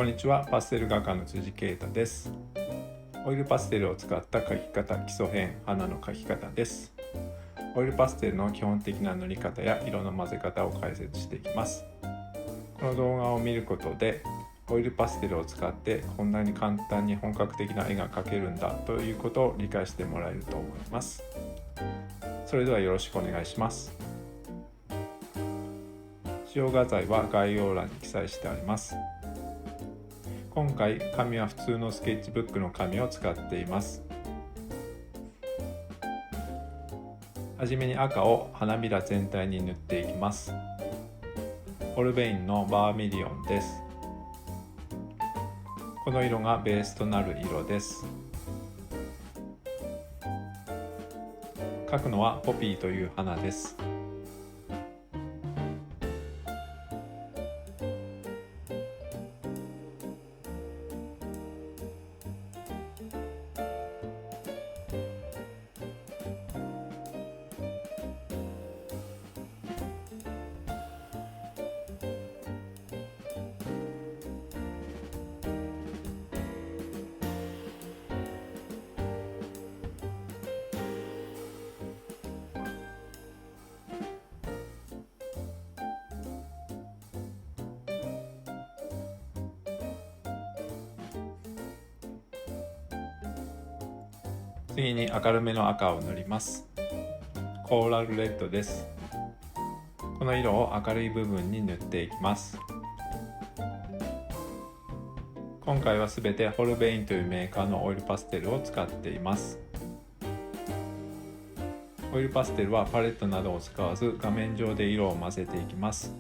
こんにちは、パステル画家の辻啓太です。オイルパステルを使った描き方基礎編花の描き方です。オイルパステルの基本的な塗り方や色の混ぜ方を解説していきます。この動画を見ることでオイルパステルを使ってこんなに簡単に本格的な絵が描けるんだということを理解してもらえると思います。それではよろしくお願いします。使用画材は概要欄に記載してあります。今回紙は普通のスケッチブックの紙を使っています。はじめに赤を花びら全体に塗っていきます。オルベインのバーミリオンです。この色がベースとなる色です。描くのはポピーという花です。次に明るめの赤を塗ります。コーラルレッドです。この色を明るい部分に塗っていきます。今回はすべてホルベインというメーカーのオイルパステルを使っています。オイルパステルはパレットなどを使わず画面上で色を混ぜていきます。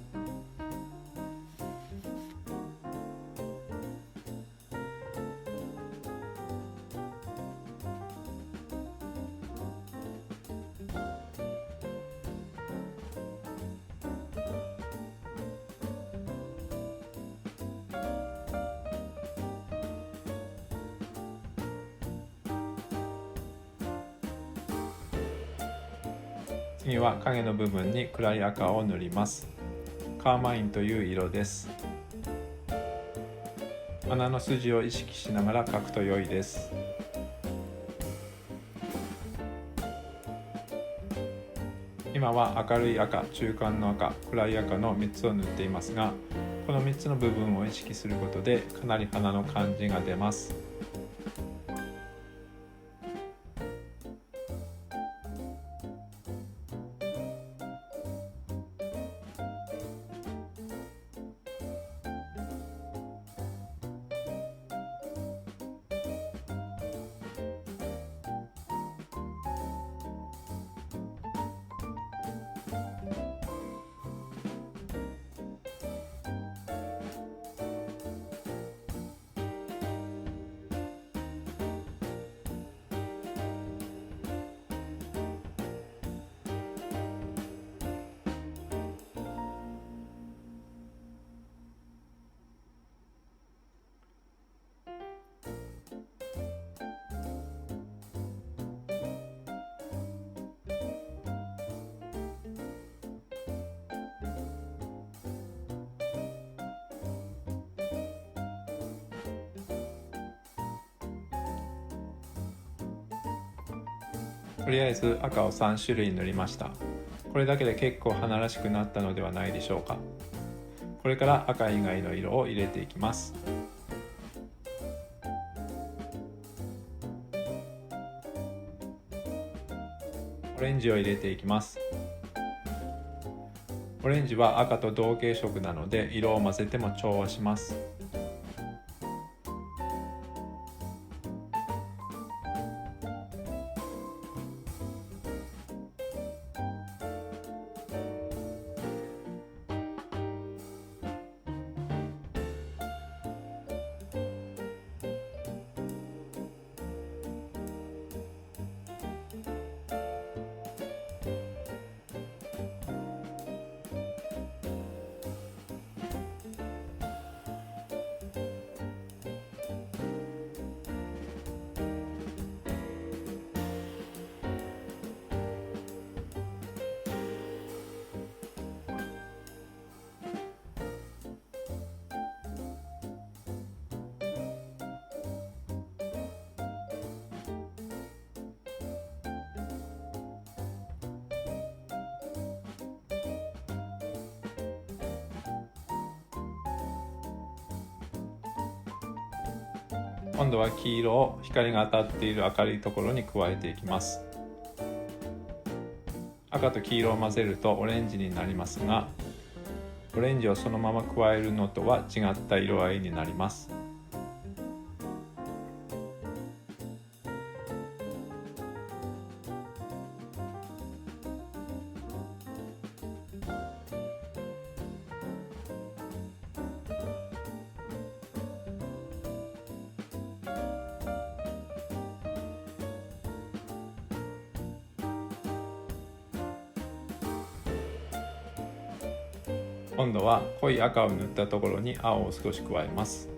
次は影の部分に暗い赤を塗ります。カーマインという色です。花の筋を意識しながら描くと良いです。今は明るい赤、中間の赤、暗い赤の3つを塗っていますが、この3つの部分を意識することでかなり花の感じが出ます。とりあえず赤を3種類塗りました。これだけで結構花らしくなったのではないでしょうか。これから赤以外の色を入れていきます。オレンジを入れていきます。オレンジは赤と同系色なので色を混ぜても調和します。今度は黄色を光が当たっている明るいところに加えていきます。赤と黄色を混ぜるとオレンジになりますが、オレンジをそのまま加えるのとは違った色合いになります。今度は濃い赤を塗ったところに青を少し加えます。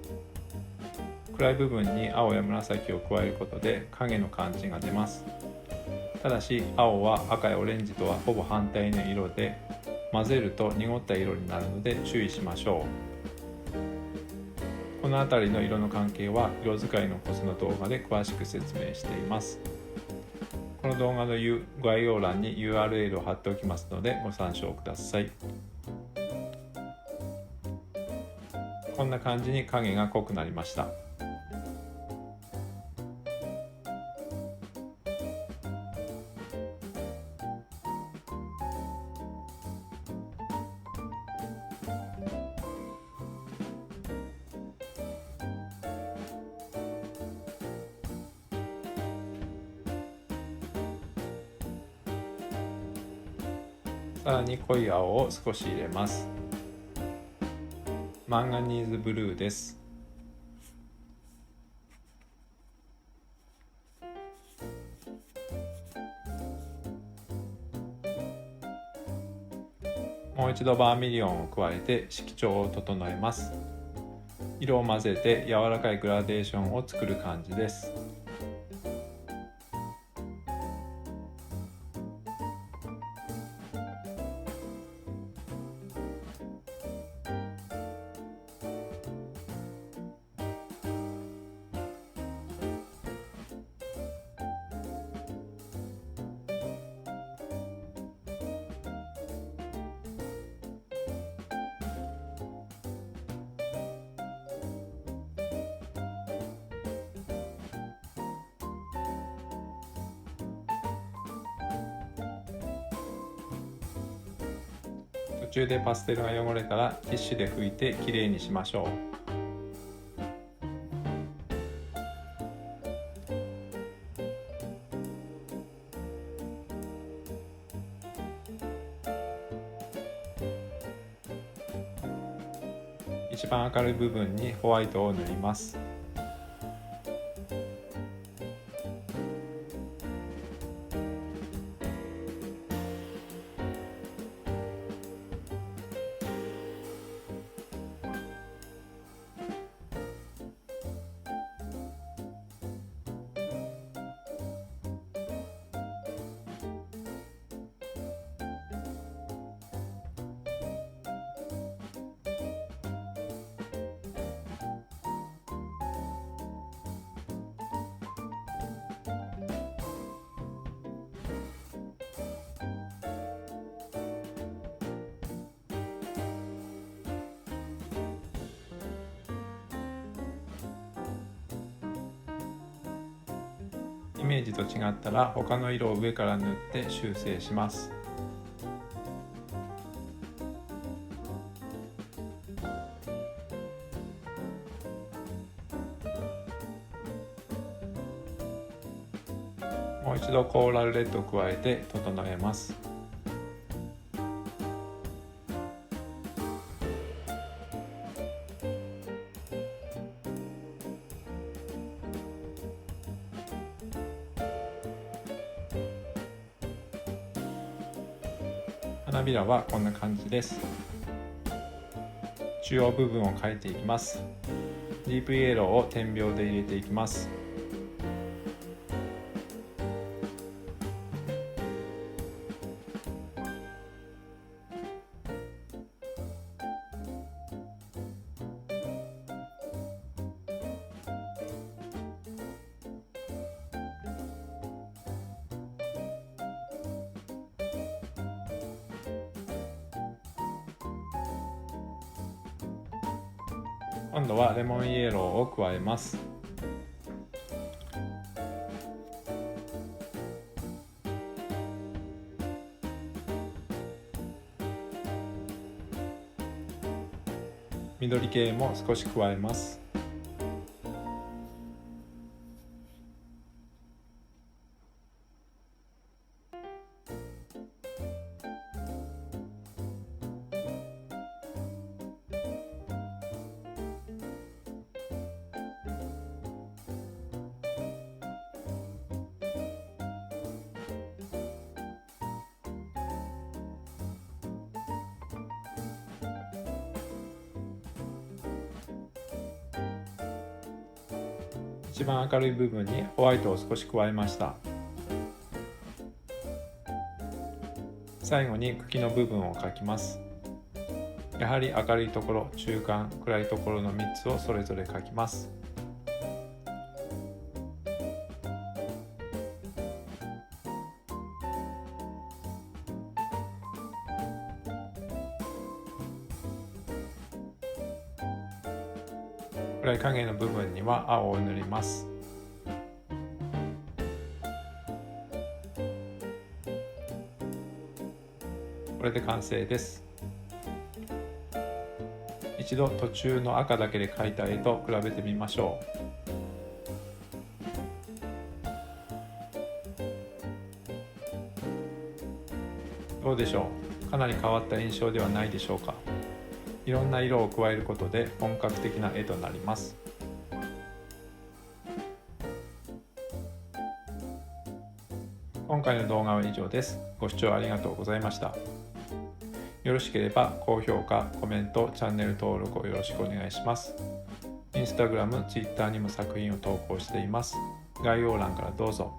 暗い部分に青や紫を加えることで影の感じが出ます。ただし青は赤やオレンジとはほぼ反対の色で、混ぜると濁った色になるので注意しましょう。この辺りの色の関係は色使いのコツの動画で詳しく説明しています。この動画の概要欄に URL を貼っておきますのでご参照ください。こんな感じに影が濃くなりました。さらに濃い青を少し入れます。マンガニーズブルーです。もう一度バーミリオンを加えて色調を整えます。色を混ぜて柔らかいグラデーションを作る感じです。途中でパステルが汚れたらティッシュで拭いてきれいにしましょう。一番明るい部分にホワイトを塗ります。イメージと違ったら他の色を上から塗って修正します。もう一度コーラルレッドを加えて整えます。花びらはこんな感じです。中央部分を描いていきます。ディープイエローを点描で入れていきます。今度はレモンイエローを加えます。緑系も少し加えます。一番明るい部分にホワイトを少し加えました。最後に茎の部分を描きます。やはり明るいところ、中間、暗いところの3つをそれぞれ描きます。暗い影の部分には青を塗ります。これで完成です。一度途中の赤だけで描いた絵と比べてみましょう。どうでしょう。かなり変わった印象ではないでしょうか。いろんな色を加えることで本格的な絵となります。今回の動画は以上です。ご視聴ありがとうございました。よろしければ高評価、コメント、チャンネル登録をよろしくお願いします。Instagram、Twitter にも作品を投稿しています。概要欄からどうぞ。